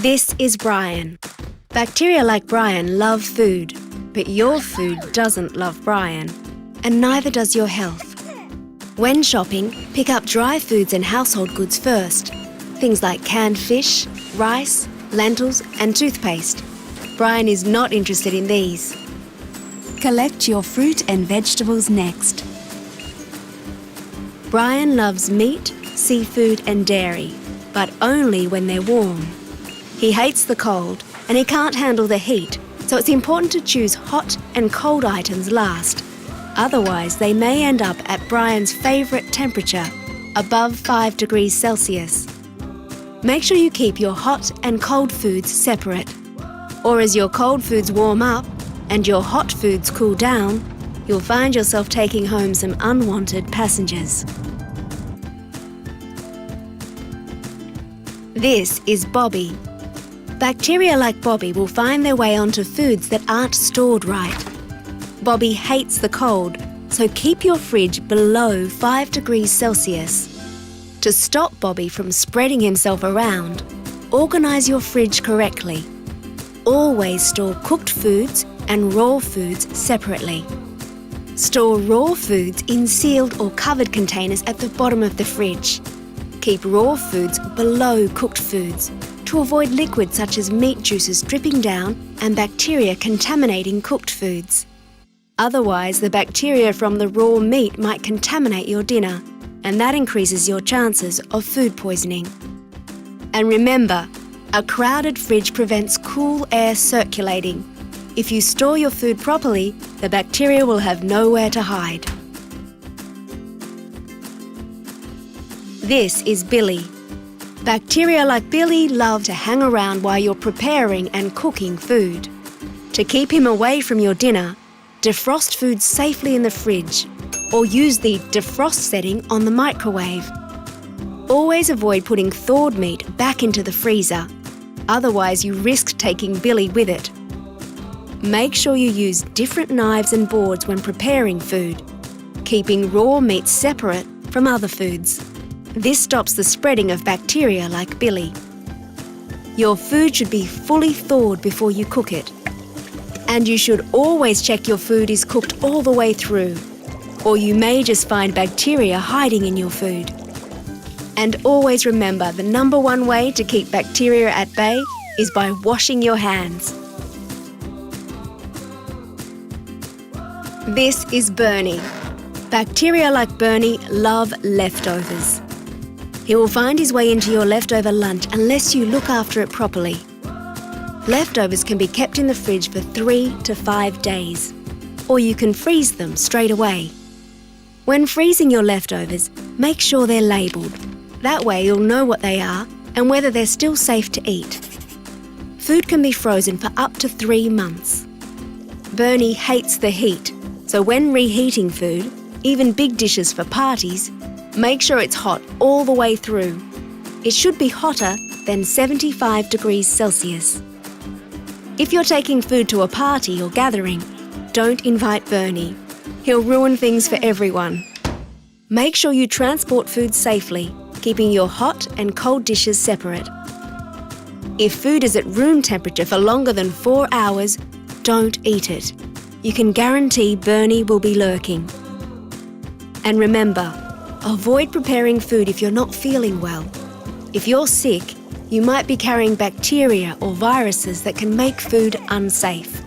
This is Brian. Bacteria like Brian love food, but your food doesn't love Brian, and neither does your health. When shopping, pick up dry foods and household goods first. Things like canned fish, rice, lentils and toothpaste. Brian is not interested in these. Collect your fruit and vegetables next. Brian loves meat, seafood and dairy, but only when they're warm. He hates the cold and he can't handle the heat, so it's important to choose hot and cold items last. Otherwise, they may end up at Brian's favourite temperature, above 5 degrees Celsius. Make sure you keep your hot and cold foods separate. Or as your cold foods warm up and your hot foods cool down, you'll find yourself taking home some unwanted passengers. This is Bobby. Bacteria like Bobby will find their way onto foods that aren't stored right. Bobby hates the cold, so keep your fridge below 5 degrees Celsius. To stop Bobby from spreading himself around, organise your fridge correctly. Always store cooked foods and raw foods separately. Store raw foods in sealed or covered containers at the bottom of the fridge. Keep raw foods below cooked foods to avoid liquids such as meat juices dripping down and bacteria contaminating cooked foods. Otherwise, the bacteria from the raw meat might contaminate your dinner, and that increases your chances of food poisoning. And remember, a crowded fridge prevents cool air circulating. If you store your food properly, the bacteria will have nowhere to hide. This is Billy. Bacteria like Billy love to hang around while you're preparing and cooking food. To keep him away from your dinner, defrost food safely in the fridge or use the defrost setting on the microwave. Always avoid putting thawed meat back into the freezer, otherwise you risk taking Billy with it. Make sure you use different knives and boards when preparing food, keeping raw meat separate from other foods. This stops the spreading of bacteria like Billy. Your food should be fully thawed before you cook it. And you should always check your food is cooked all the way through, or you may just find bacteria hiding in your food. And always remember, the number one way to keep bacteria at bay is by washing your hands. This is Bernie. Bacteria like Bernie love leftovers. He will find his way into your leftover lunch unless you look after it properly. Leftovers can be kept in the fridge for 3 to 5 days, or you can freeze them straight away. When freezing your leftovers, make sure they're labelled. That way you'll know what they are and whether they're still safe to eat. Food can be frozen for up to 3 months. Bernie hates the heat, so when reheating food, even big dishes for parties, make sure it's hot all the way through. It should be hotter than 75 degrees Celsius. If you're taking food to a party or gathering, don't invite Bernie. He'll ruin things for everyone. Make sure you transport food safely, keeping your hot and cold dishes separate. If food is at room temperature for longer than 4 hours, don't eat it. You can guarantee Bernie will be lurking. And remember, avoid preparing food if you're not feeling well. If you're sick, you might be carrying bacteria or viruses that can make food unsafe.